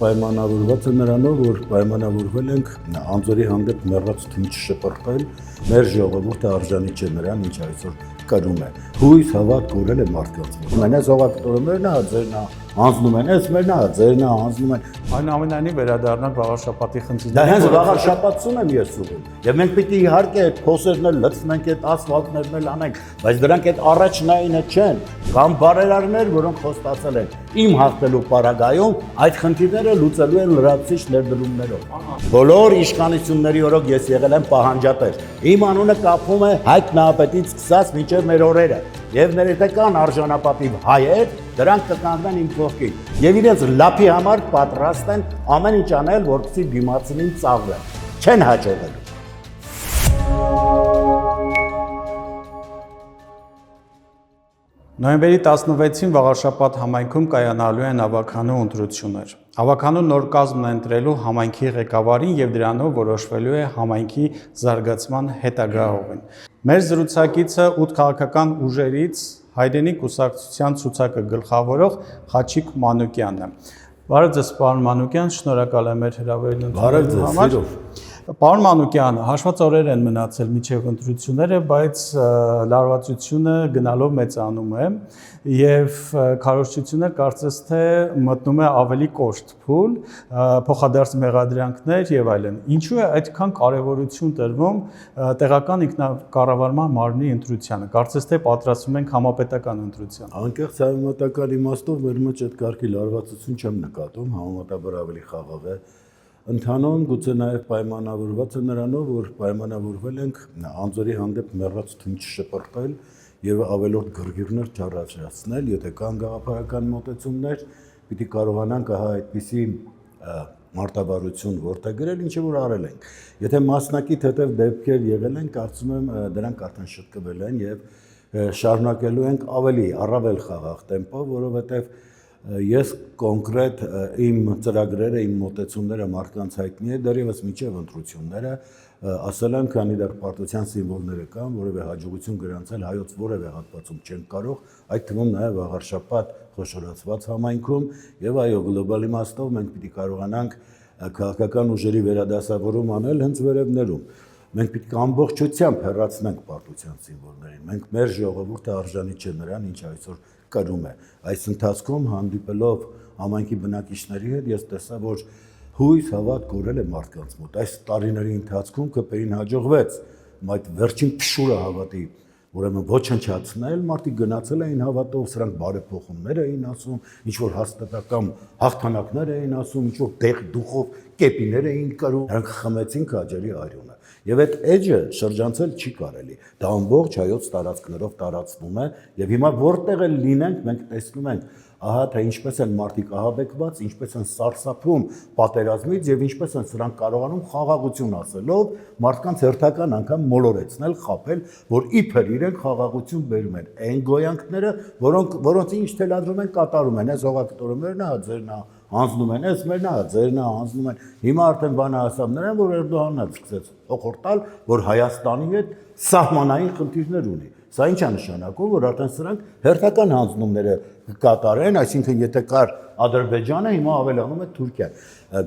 պայմանավորված է նրանով, որ պայմանավորվել ենք անձորի հանդեպ մեռած թույն չշպրտել, մեր ժողովուրդը արժանի չէ նրան, ինչ այսօր կրում է։ Հույս հավատ կորել է մարդկանց։ Մենակ զողակտորը մերն է, ձերն է, հանձնում են, ես մերն է, ձերն է, հանձնում են։ Այնուամենայնիվ վերադառնանք վաղարշապատի խնդիրներին։ Դա հենց վաղարշապատցում եմ ես ուղղում։ Եվ մենք պիտի իհարկե այդ փոսերն էլ լցնենք, այդ ասֆալտներն էլ անենք, բայց դրանք այդ առաջնայինը չեն։ Կամ բարերարներ, որոնք խոստացել են իմ հաղթելու պարագայում, այդ խնդիրները լուծելու են լրացուցիչ ներդրումներով։ Բոլոր իշխանությունների օրոք ես եղել եմ պահանջատեր։ Իմ անունը կապվում է Հայկ Նահապետից սկսած մինչև մեր օրերը։ Եվ ներետական արժանապատիվ հայեր դրանք կկանգնեն իմ կողքին եւ իրենց լափի համար պատրաստ են ամեն ինչ անել, որպեսզի դիմացին ծաղրեն, չեն հաջողելու։ Նոյեմբերի 16-ին Վաղարշապատ համայնքում կայանալու են ավականու ընտրություններ։ Ավականու նոր կազմն է ընտրելու համայնքի ղեկավարին եւ դրանով որոշվելու է համայնքի զարգացման հետագա ուղին։ Մեր զրուցակիցը 8 քաղաքական ուժերից Հայրենի կուսակցության ցուցակը գլխավորող Խաչիկ Մանուկյանն է։ Բարև ձեզ, պարոն Մանուկյան, շնորհակալ եմ մեր հրավերին ընդունելու համար։ Պարոն Մանուկյան, հաշված օրեր են մնացել մինչև ընտրությունները, բայց լարվածությունը գնալով մեծանում է եւ քարոզչությունը կարծես թե մտնում է ավելի կոշտ փուլ, փոխադարձ մեղադրանքներ եւ այլն։ Ինչու է այդքան կարեւորություն տրվում տեղական ինքնակառավարման մարմնի ընտրությանը։ Կարծես թե պատրաստվում ենք համապետական ընտրության։ Անկեղծ համեմատական իմաստով մեր մեջ այդ կարգի լարվածություն չեմ նկատում, համեմատաբար ավելի խաղաղ է։ Ընդհանոն գուցե նաև պայմանավորված է նրանով, որ պայմանավորվել ենք անձորի հանդեպ մեռած թույն չշպրտել եւ ավելորդ գրգիրներ չառաջացնել, եթե կան գաղափարական մոտեցումներ, պիտի կարողանանք այդպիսի մարտավարություն որդեգրել, ինչը որ արել ենք։ Եթե մասնակից հետև դեպքեր եղել են, կարծում եմ դրանք արդեն շտկվել են եւ շարունակելու ենք ավելի առավել խաղաղ տեմպով, որովհետեւ ես կոնկրետ իմ ծրագրերը, իմ մոտեցումները մարդկանց հայտնի է, դեռևս մինչև ընտրությունները ասել եմ, քանի դեռ պարտության սիմվոլները կան, որևէ հաջողություն գրանցել հայոց որևէ հատվածում չեն կարող, այդ թվում նաև Վաղարշապատ խոշորացված համայնքում եւ այո, գլոբալ իմաստով մենք պիտի կարողանանք քաղաքական ուժերի վերադասավորում անել հենց վերևներում։ Մենք պիտի ամբողջությամբ հեռացնենք պարտության սիմվոլներին։ Մենք մեր ժողովուրդը արժանի չէ նրան, ինչ այսօր կրում է։ Այս ընթացքում հանդիպելով համայնքի բնակիչների հետ ես տեսա, որ հույս հավատ կորել է մարդկանց մոտ։ Այս տարիների ընթացքում ԿՊ-ին հաջողվեց այդ վերջին փշուրը հավատի ուրեմն ոչնչացնել, մարդիկ գնացել էին հավատով, սրանք բարեփոխումներ էին ասում, ինչ որ հաստատակամ հաղթանակներ էին ասում, ինչ որ դեղ դուխով կեպիներ էին կրում, նրանք խմեցին քաջերի արյունը։ Եվ այդ էջը շրջանցել չի կարելի։ Դա ամբողջ հայոց տարածքներով տարածվում է, եւ հիմա որտեղ էլ լինենք, մենք տեսնում ենք, ահա թե ինչպես են մարդիկ ահաբեկված, ինչպես են սարսափում պատերազմից եւ ինչպես են սրանք կարողանում խաղաղություն ասելով մարդկանց հերթական անգամ մոլորեցնել, խաբել, որ իբր իրենք խաղաղություն բերում են։ Այն գոյանքները, որոնց ինչ թելադրում են, կատարում են, այս հողակտորը մերն է, ձերն է, հանձնում են, ես մերն է, ձերն է, հանձնում են։ Հիմա արդեն բանը հասավ նրան, որ Էրդողանն էլ սկսեց հոխորտալ, որ Հայաստանի հետ սահմանային խնդիրներ ունի։ Սա ինչ է նշանակում, որ արդեն սրանք հերթական հանձնումները կկատարեն, այսինքն եթե կար Ադրբեջանը, հիմա ավելանում է Թուրքիան։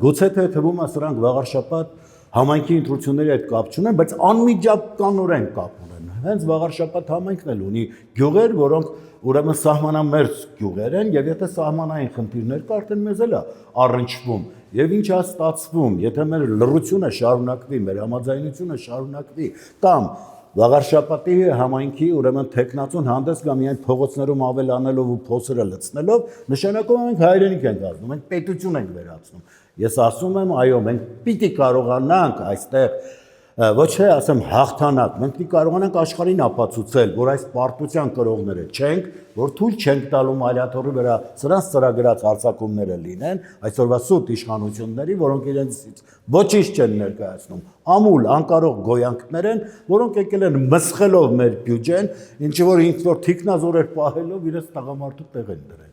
Գուցե թե թվում է սրանք Վաղարշապատ համայնքի ընտրությունների հետ կապ չունեն, բայց անմիջականորեն կապ ունեն։ Հենց Վաղարշապատ համայնքն էլ ունի գյուղեր, որոնք ուրեմն սահմանամերձ գյուղեր են, եւ եթե սահմանային խնդիրներ կա, արդեն մեզ էլ է առնչվում։ Եվ ինչ է ստացվում, եթե մեր լռությունը շարունակվի, մեր համաձայնությունը շարունակվի, կամ Վաղարշապատի համայնքի ուրեմն տեխնացուն հանդես գա միայն փողոցներում ավելանելով ու փոսերը լցնելով, նշանակում է մենք հայրենիք ենք ազդում, մենք պետություն ենք վերացնում։ Ես ասում եմ, այո, մենք պիտի կարողանանք այստեղ ոչ թե ասեմ հաղթանակ, մենք պիտի կարողանանք աշխարհին ապացուցել, որ այս պարտության կրողները չենք, որ թույլ չենք տալու մալիաթորի վրա սրանց ծրագրած հարձակումները լինեն, այսօրվա սուտ իշխանությունների, որոնք իրենցից ոչինչ չեն ներկայացնում, ամուլ անկարող գոյանքներ են, որոնք եկել են մսխելով մեր բյուջեն, ինչ որ ինչ-որ թիկնազորեր պահելով իրենց տղամարդու տեղ են դրել։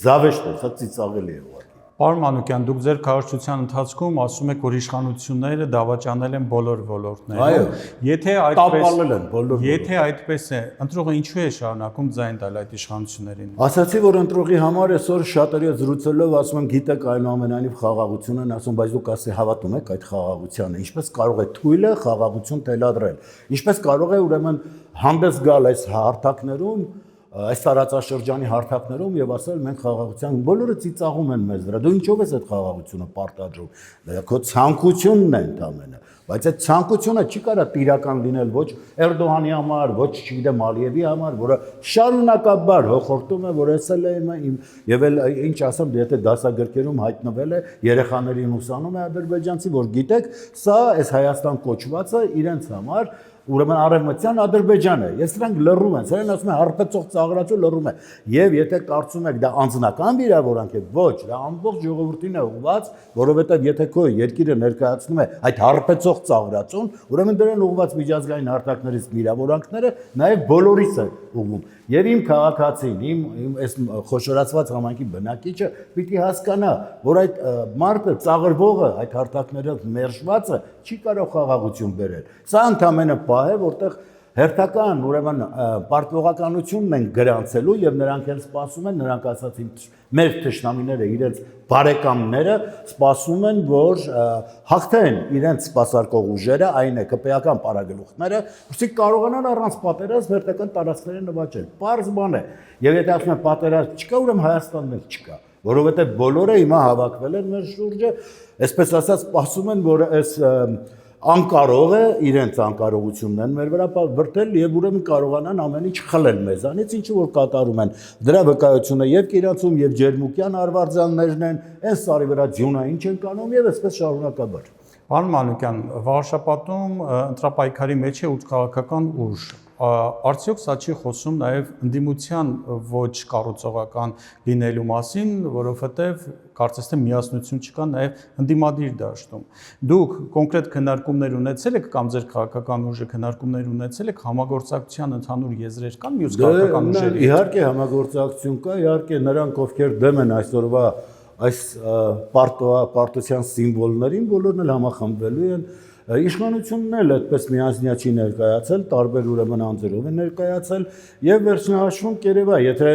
Զավեշտ է, սա ծիծաղելի է ուղղակի։ Պարոն Մանուկյան, դուք ձեր քարոզչության ընթացքում ասում եք, որ իշխանությունները դավաճանել են բոլոր ոլորտներում։ Եթե այդպես է, ընտրողը ինչու է շարունակում ձայն տալ այդ իշխանություններին։ Ասացի, որ ընտրողի համար այսօր շատերի հետ զրուցելով ասում եմ, գիտեք, այնուամենայնիվ խաղաղություն են ասում, բայց դուք ասի հավատում եք այդ խաղաղությանը։ Ինչպես կարող է թույլը խաղաղություն թելադրել։ Ինչպես կարող է ուրեմն հանդես գալ այս հարթակներում այս տարածաշրջանի հարթակներում եւ ասել մենք խաղաղության բոլորը ծիծաղում են մեզ վրա։ Դու ինչով ես այդ խաղաղությունը պարտադրում։ Դա քո ցանկությունն է ընդամենը, բայց այդ ցանկությունը չի կարա տիրական լինել ոչ Էրդողանի համար, ոչ չգիտեմ Ալիևի համար, որը շարունակաբար հոխորտում է, որ էսել է իմ եւ էլ ինչ ասեմ, եթե դասագրքերում հայտնվել է երեխաներին ուսանում է ադրբեջանցի, որ գիտեք, սա այս Հայաստան կոչվածը իրենց համար ուրեմն արևմտյան Ադրբեջան է։ Ես նրանք լռում են, սրանք ասում են հարբեցող ծաղրացու լռում է։ Եվ եթե կարծում եք դա անձնական վիրավորանք է, ոչ, դա ամբողջ ժողովրդին է ուղղված, որովհետև եթե քո երկիրը ներկայացնում է այդ հարբեցող ծաղրացուն, ուրեմն դրան ուղղված միջազգային հարթակներից վիրավորանքները նաև բոլորիս է ուղղում։ Եվ իմ քաղաքացին, իմ այս խոշորացված համայնքի բնակիչը պիտի հասկանա, որ այդ մարդը ծաղրվողը, այդ հարթակներով մերժվածը չի կարող խաղաղություն բերել։ Սա ընդամենը պահ է, որտեղ հերթական ուրեմն պարտվողականությունն են գրանցելու եւ նրանք էլ սպասում են, նրանք ասացին մեր թշնամիները իրենց բարեկամները սպասում են, որ հաղթեն իրենց սպասարկող ուժերը, այն է ԿՊ-ական պարագլուխները, որտեղ կարողանան առանց պատերազմ հերթական տարածքները նվաճել։ Պարզ բան է։ Եվ եթե ասում են պատերազմ չկա, ուրեմն Հայաստանն էլ չկա, որովհետեւ բոլորը հիմա հավաքվել են մեր շուրջը, այսպես ասած սպասում են, որ այս անկարող է, իրենց անկարողությունն են մեր վրա վրդել եւ ուրեմն կարողանան ամեն ինչ խլել մեզանից, ինչը որ կատարում են։ Դրա վկայությունը եւ Կիրացում եւ Ջերմուկյան արվարձաններն են, այս սարի վրա ձյունային չեն կանում եւ այսպես շարունակաբար։ Պարոն Մանուկյան, վարշապատում ընտրապայքարի մեջ է 8 քաղաքական ուժ։ Արդյոք սա չի խոսում նաև ընդդիմության ոչ կառուցողական լինելու մասին, որովհետև կարծես թե միասնություն չկա նաև ընդդիմադիր դաշտում։ Դուք կոնկրետ քննարկումներ ունեցել եք կամ ձեր քաղաքական ուժը քննարկումներ ունեցել եք համագործակցության ընդհանուր եզրեր կան մյուս քաղաքական ուժերի հետ։ Իհարկե համագործակցություն կա, իհարկե նրանք ովքեր դեմ են այսօրվա այս պարտության սիմվոլներին, բոլորն էլ համախմբվելու են։ Իշխանությունն էլ այդպես միասնյա չի ներկայացել, տարբեր ուրեմն անձերով են ներկայացել եւ վերջնահաշվում կերևա, եթե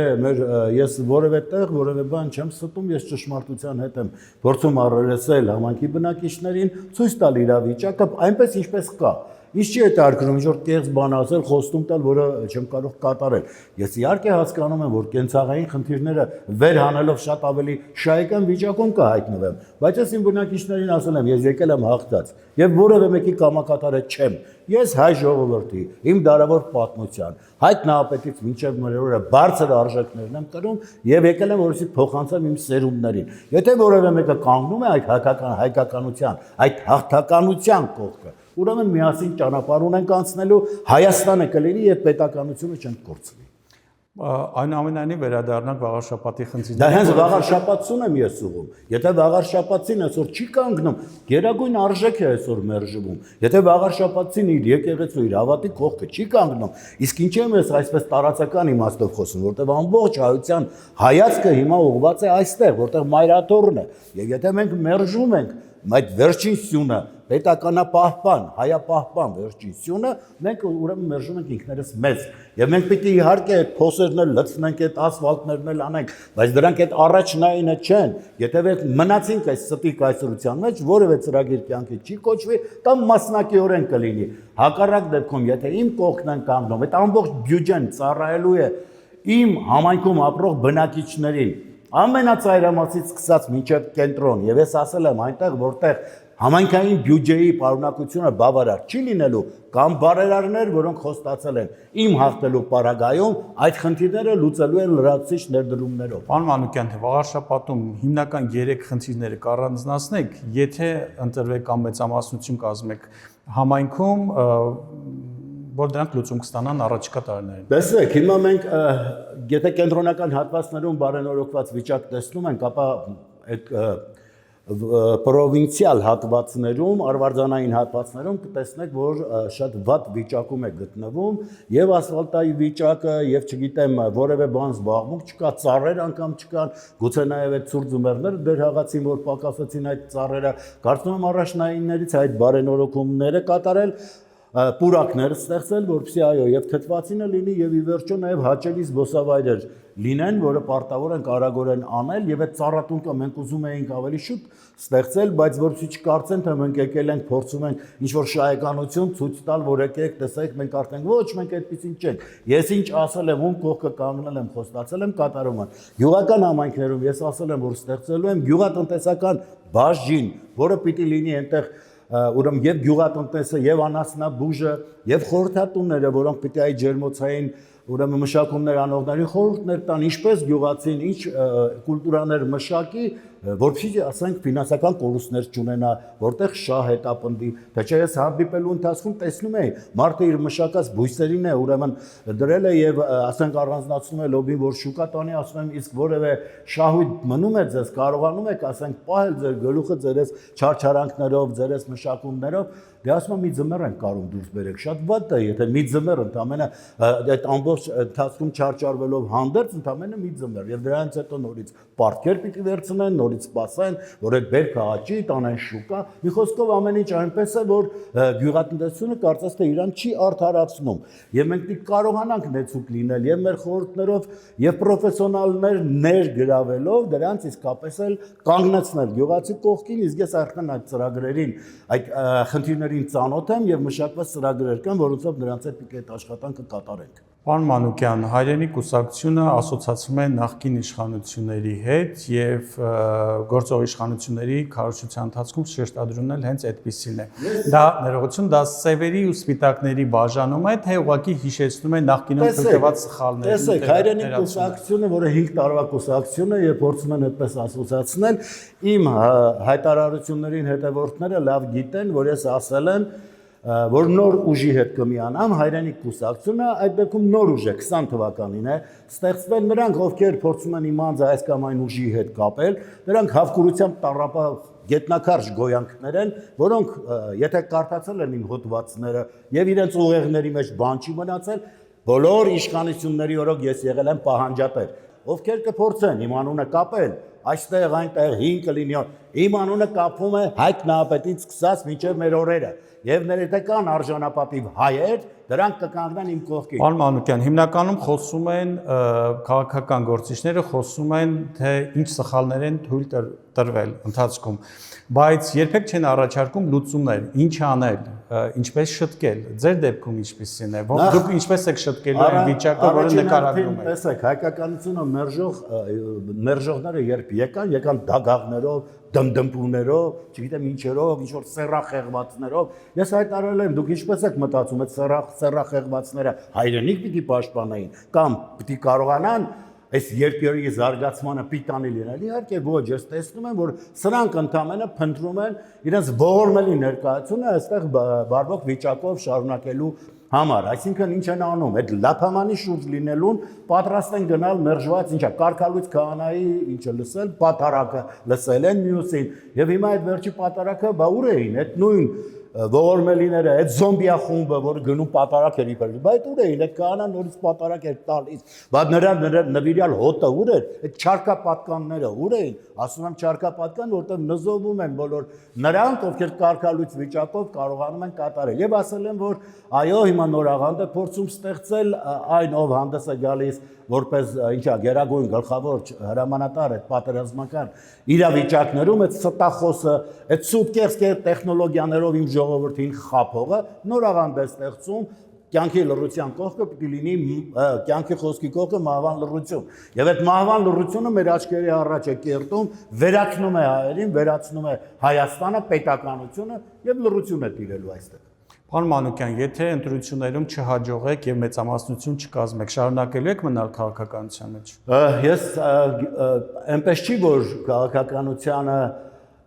ես որևէ տեղ, որևէ բան չեմ ստում, ես ճշմարտության հետ եմ փորձում առերեսել համայնքի բնակիչներին, ցույց տալ իրավիճակը այնպես ինչպես կա։ Ինչ չի հետարկում, ինչ որ կեղծ բան ասել, խոստում տալ, որը չեմ կարող կատարել։ Ես իհարկե հասկանում եմ, որ կենցաղային խնդիրները վեր հանելով շատ ավելի շահեկան վիճակում կհայտնվեմ, բայց ես իմ բնակիչներին ասել եմ, ես եկել եմ հաղթած եւ որևէ մեկի կամակատարը չեմ։ Ես հայ ժողովրդի, իմ դարավոր պատմության, Հայկ Նահապետից մինչև մեր օրը բարձր արժեքներն եմ կրում եւ եկել եմ որովհետեւ փոխանցեմ իմ սերունդներին։ Եթե որևէ մեկը կանգնում է այդ հայկականության, այդ հաղթականության կողքը, ուրեմն միասին ճանապարհ ունենք անցնելու, Հայաստանը կլինի եւ պետականությունը չենք կորցնի։ Այնուամենայնիվ վերադառնանք վաղարշապատի խնդիրներին։ Դա հենց վաղարշապատցուն եմ ես ուղում։ Եթե վաղարշապատցին այսօր չի կանգնում, գերագույն արժեք է այսօր մերժվում։ Եթե վաղարշապատցին իր եկեղեցու իր հավատի կողքը չի կանգնում, իսկ ինչի՞ եմ ես այսպես տարածական իմաստով խոսում, որտեղ ամբողջ հայության հայացքը հիմա ուղղված է այստեղ, որտեղ մայրաթորն է։ Եվ եթե մենք մերժում ենք այդ վերջին սյունը, պետականապահպան, հայապահպան վերջին սյունը, մենք ուրեմն մերժում ենք ինքներս մեզ։ Եվ մենք պիտի իհարկե այդ փոսերն էլ լցնենք, այդ ասֆալտներն էլ անենք, բայց դրանք այդ առաջնայինը չեն։ Եթե մենք մնացինք այս ստի կայսրության մեջ, որևէ ծրագիր կյանքի չի կոչվի, կամ մասնակիորեն կլինի։ Հակառակ դեպքում, եթե իմ կողքն են կանգնում, այդ ամբողջ բյուջեն ծառայելու է իմ համայնքում ապրող բնակիչներին, ամենածայրամասից սկսած մինչև կենտրոն, եւ ես ասել եմ այնտեղ, որտեղ համայնքային բյուջեի պարունակությունը բավարար չի լինելու, կամ բարերարներ, որոնք խոստացել են իմ հաղթելու պարագայում, այդ խնդիրները լուծելու են լրացուցիչ ներդրումներով։ Պարոն Մանուկյան, վաղարշապատում հիմնական 3 խնդիրները կառանձնացնեք, եթե ընտրվեք կամ մեծամասնություն կազմեք համայնքում, որ դրանք լուծում կստանան առաջիկա տարիներին։ Տեսեք, հիմա մենք եթե կենտրոնական հատվածներում բարենորոգված վիճակ տեսնում ենք, ապա այդ պրովինցիալ հատվածներում, արվարձանային հատվածներում կտեսնեք, որ շատ վատ վիճակում է գտնվում եւ ասֆալտայի վիճակը եւ չգիտեմ որևէ բան զբաղմունք չկա, ծառեր անգամ չկան, գուցե նաեւ այդ ցուրտ ձմեռները դեր հաղացին, որ պակասեցին այդ ծառերը, կարծում եմ առաջնայիններից այդ բարենորոգումները կատարել պուրակներ ստեղծել, որպեսզի այո, եւ թթվածինը լինի եւ ի վերջո նաեւ հաճելի զբոսավայրեր լինեն, որը պարտավոր են արագորեն անել եւ այդ ծառատունկը մենք ուզում էինք ավելի շուտ ստեղծել, բայց որպեսզի չկարծեն, թե մենք եկել ենք փորձում ենք ինչ որ շահեկանություն ցույց տալ, որ եկեք, տեսեք, մենք արդեն ոչ, մենք այդպեսին չենք։ Ես ինչ ասել եմ, ում կողքը կանգնել եմ, խոստացել եմ, կատարում եմ։ Գյուղական համայնքներում ես ասել եմ, որ ստեղծելու եմ գյուղատնտեսական բաժին, որը պիտի լինի այնտեղ ուրեմն եւ գյուղատնտեսը եւ անասնաբուժը եւ խորհրդատուները, որոնք պիտի այդ ջերմոցային ուրեմն մշակումներ անողների խորհուրդներ տան, ինչպես գյուղացին, ինչ կուլտուրաներ մշակի, որպեսզի ասենք ֆինանսական կորուստներ չունենա, որտեղ շահ հետապնդի, թե չէ ես հանդիպելու ընթացքում տեսնում էի, մարդը իր մշակած բույսերին է ուրեմն դրել է եւ ասենք առանձնացնում է լոբին, որ շուկա տանի, ասում եմ, իսկ որևէ շահույթ մնում է ձեզ, կարողանում եք ասենք պահել ձեր գլուխը ձերս չարչարանքներով, ձերս մշակումներով, դե ասում եմ մի ձմեռ են կարում դուրս բերեք, շատ վատ է, եթե մի ձմեռ ընդամենը այդ ամբողջ ընթացքում չարչարվելով հանդերձ ընդամենը մի ձմեռ եւ դրանից հետո նորից պարտքեր պիտի վերցնեն, նորից սպասեն, որ այդ բերքը աճի, տանեն շուկա։ Մի խոսքով ամեն ինչ այնպես է, որ գյուղատնտեսությունը կարծես թե իրան չի արդարացնում։ Եվ մենք պիտի կարողանանք նեցուկ լինել եւ մեր խորհուրդներով եւ պրոֆեսիոնալներ ներգրավելով դրանց իսկապես էլ կանգնեցնել գյուղացի կողքին, իսկ ես արդեն այդ ծրագրերին, այդ խնդիրներին ծանոթ եմ եւ մշակված ծրագրեր կան, որոնցով նրանց հետ պիտի այդ աշխատանքը կատարենք։ Պարոն Մանուկյան, հայրենի կուսակցությունը ասոցացվում է նախկին իշխանությունների հետ եւ գործող իշխանությունների քարոզչության ընթացքում շեշտադրումն էլ հենց այդպիսին է։ Դա ներողություն, դա սևերի ու սպիտակների բաժանում է, թե ուղղակի հիշեցնում է նախկինում թույլտված սխալները։ Տեսեք, հայրենի կուսակցությունը, որը 5 տարվա կուսակցություն է եւ փորձում են այդպես ասոցացնել, իմ հայտարարություններին հետևորդները լավ գիտեն, որ ես ասել եմ որ նոր ուժի հետ կմիանամ, հայրենի կուսակցությունը այդ դեպքում նոր ուժ է 20 թվականին է ստեղծվել, նրանք ովքեր փորձում են իմ անձը այս կամ այն ուժի հետ կապել, նրանք հավկուրությամբ տառապահ գետնաքարշ գոյանքներ են, որոնք եթե կարդացել են իմ հոդվածները եւ իրենց ուղեղների մեջ բան չի մնացել, բոլոր իշխանությունների օրոք ես եղել եմ պահանջատեր, ովքեր կփորձեն իմ անունը կապել, այստեղ այնտեղ 5 կլինի, իմ անունը կապվում է Հայկ Նահապետից սկսած մինչև մեր օրերը եւ ներետական արժանապատիվ հայեր դրանք կկանգնեն իմ կողքին։ Պարոն Մանուկյան, հիմնականում խոսում են քաղաքական գործիչները խոսում են, թե ինչ սխալներ են թույլ տրվել ընթացքում, բայց երբեք չեն առաջարկում լուծումներ, ինչ անել, ինչպես շտկել։ Ձեր դեպքում ինչպիսին է։ Դուք ինչպես եք շտկելու այն վիճակը, որը նկարագրում եք։ Տեսեք, հայկականությունը մերժողները երբ եկան դագաղներով, դմդմպուներով, չգիտեմ ինչերով, ինչ որ սեռախեղվածներով։ Ես հայտարարել եմ, դուք ինչպես եք մտածում, այդ սեռախեղվածները հայրենիք պիտի պաշտպանեին կամ պիտի կարողանան այս երկրի զարգացմանը պիտանի լինել։ Իհարկե ոչ, ես տեսնում եմ, որ սրանք ընդամենը փնտրում են իրենց ողորմելի ներկայությունը այստեղ բարվոք վիճակով շարունակելու համար, այսինքն ինչ են անում, այդ լափամանի շուրջ լինելուն պատրաստ են գնալ մերժված, ինչա, կարկալույց քահանայի ինչը լսել, պատարակը լսել են մյուսին, եւ հիմա այդ վերջի պատարակը բա ուր էին, այդ նույն ողորմելիները, այդ զոմբիա խումբը, որ գնում պատարակ էր իբր, բայց ուր էին, այդ քահանան նորից պատարակ էր տալիս, բայց նրա նվիրյալ հոտը ուր էր, այդ չարկապատկանները ուր էին, ասում եմ չարկապատկան, որտեղ նզովում են բոլոր նրանք, ովքեր կարկալույց վիճակով կարողանում են կատարել, եւ ասել եմ, որ այո, հիմա նոր աղանդ է փորձում ստեղծել այն, ով հանդես է գալիս որպես ինչա գերագույն գլխավոր հրամանատար այդ պատերազմական իրավիճակներում այդ ստախոսը, այդ սուտկերս տեխնոլոգիաներով իմ ժողովրդին խափողը նոր աղանդ է ստեղծում, կյանքի լռության կողքը պիտի լինի կյանքի խոսքի կողքը մահվան լռություն։ Եվ այդ մահվան լռությունը մեր աչքերի առաջ է կերտում, վերացնում է հայերին, վերացնում է Հայաստանը, պետականությունը եւ լռություն է տիրելու այստեղ։ Պարոն Մանուկյան, եթե ընտրություններում չհաջողեք եւ մեծամասնություն չկազմեք, շարունակելու եք մնալ քաղաքականության մեջ։ Ես այնպես չի, որ քաղաքականությանը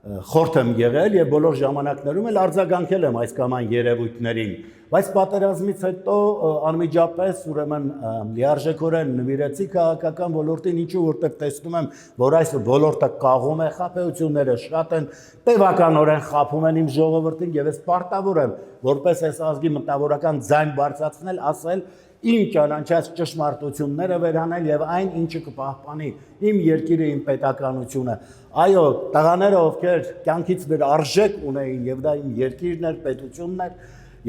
խորթ եմ եղել եւ բոլոր ժամանակներում էլ արձագանքել եմ այս կամ այն երևույթներին, բայց պատերազմից հետո անմիջապես ուրեմն լիարժեքորեն նվիրեցի քաղաքական ոլորտին, ինչու որտեղ տեսնում եմ, որ այս ոլորտը կաղում է, խաբեությունները շատ են, տևականորեն խաբում են իմ ժողովրդին եւ ես պարտավոր եմ որպես այս ազգի մտավորական ձայն բարձրացնել, ասել իմ ճանաչած ճշմարտությունները վերանել եւ այն ինչը կպահպանի իմ երկիրը, իմ պետականությունը։ Այո, տղաները, ովքեր կյանքից վեր արժեք ունեին եւ դա իմ երկիրն էր, պետությունն էր,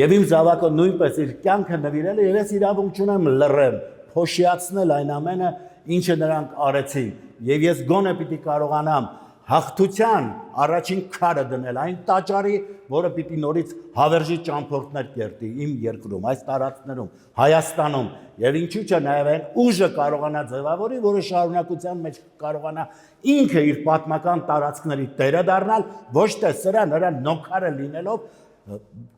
եւ իմ զավակը նույնպես իր կյանքը նվիրել է եւ ես իրավունք չունեմ լռեմ, փոշիացնել այն ամենը, ինչը նրանք արեցին։ Եվ ես գոնե պիտի կարողանամ հաղթության առաջին քարը դնել այն տաճարի, որը պիտի նորից հավերժի ճամփորդներ կերտի իմ երկրում, այս տարածքներում, Հայաստանում, եւ ինչու՞ չէ նաեւ այն ուժը կարողանա ձևավորի, որը շարունակության մեջ կարողանա ինքը իր պատմական տարածքների տերը դառնալ, ոչ թե սրա նրա նոքարը լինելով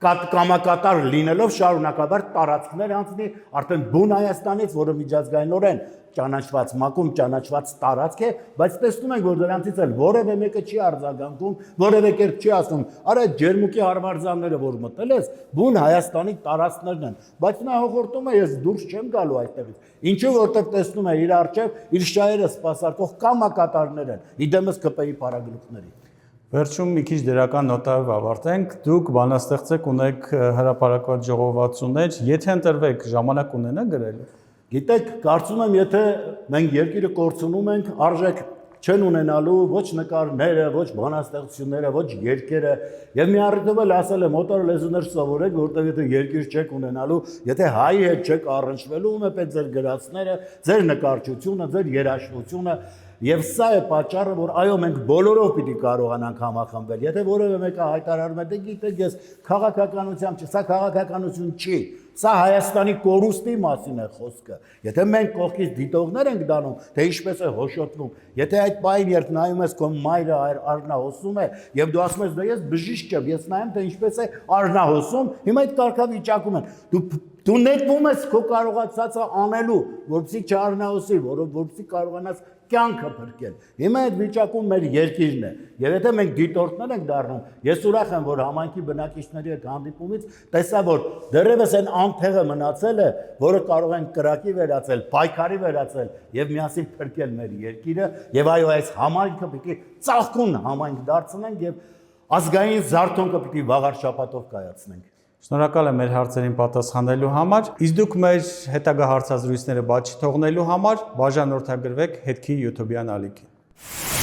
կամակատար լինելով շարունակաբար տարածքներ անցնի արդեն բուն Հայաստանից, որը միջազգայինորեն ճանաչված մակում ճանաչված տարածք է, բայց տեսնում ենք, որ դրանցից էլ որևէ մեկը չի արձագանքում, որևէ կերպ չի ասում, արա ջերմուկի հարվարձանները, որ մտել ես, բուն Հայաստանի տարածքներն են, բայց նա հողորտում է, ես դուրս չեմ գալու այդտեղից։ Ինչու որտեղ տեսնում է իր առջև իր շահերը սպասարկող կամակատարներ են, իդեմս ԿՊ-ի փարագլուխների։ Վերջում մի քիչ դրական նոտայով ավարտենք։ Դուք բանաստեղծեք, ունեք հրապարակված ժողովածուներ, եթե ընտրվեք, ժամանակ ունենա գրելու։ Գիտեք, կարծում եմ, եթե մենք երկիրը կորցնում ենք, արժեք չեն ունենալու ոչ նկարները, ոչ բանաստեղծությունները, ոչ երգերը, եւ մի առիթով էլ ասել եմ, օտար լեզուներ սովորեք, որտեղ եթե երկիր չեք ունենալու, եթե հայի հետ չեք առնչվելու, ում է պետք ձեր գրածները, ձեր նկարչությունը, ձեր երաժշտությունը։ Եվ սա է պատճառը, որ այո, մենք բոլորով պիտի կարողանանք համախմբվել։ Եթե որևէ մեկը հայտարարում է, դե գիտեք, ես քաղաքականությամբ չի, սա քաղաքականություն չի, սա Հայաստանի կորուստի մասին է խոսքը։ Եթե մենք կողքից դիտողներ ենք դառնում, թե ինչպես է հոշոտվում, եթե այդ պահին երբ նայում ես քո մայրը արնահոսում է, եւ դու ասում ես, դե ես բժիշկ եմ, ես նայեմ, թե ինչպես է արնահոսում, հիմա այդ կարգավիճակում են։ Դու նետվում ես քո կարողացածը անելու, որպեսզի չառնահոսի, որպեսզի կարողանաս կյանքը փրկել։ Հիմա այդ վիճակում մեր երկիրն է։ Եվ եթե մենք դիտորդներ ենք դառնում, ես ուրախ եմ, որ համայնքի բնակիչների հետ հանդիպումից տեսա, որ դեռևս այն անթեղը մնացել է, որը կարող են կրակի վերածել, պայքարի վերածել եւ միասին փրկել մեր երկիրը։ Եվ այո, այս համայնքը պիտի ծաղկուն համայնք դարձնենք եւ ազգային զարթոնքը պիտի վաղար շաբաթով կայացնենք։ Շնորհակալ եմ մեր հարցերին պատասխանելու համար։ Իսկ դուք մեր հետագա հարցազրույցները բաց չթողնելու համար բաժանորդագրվեք հետքի YouTube-յան ալիքին։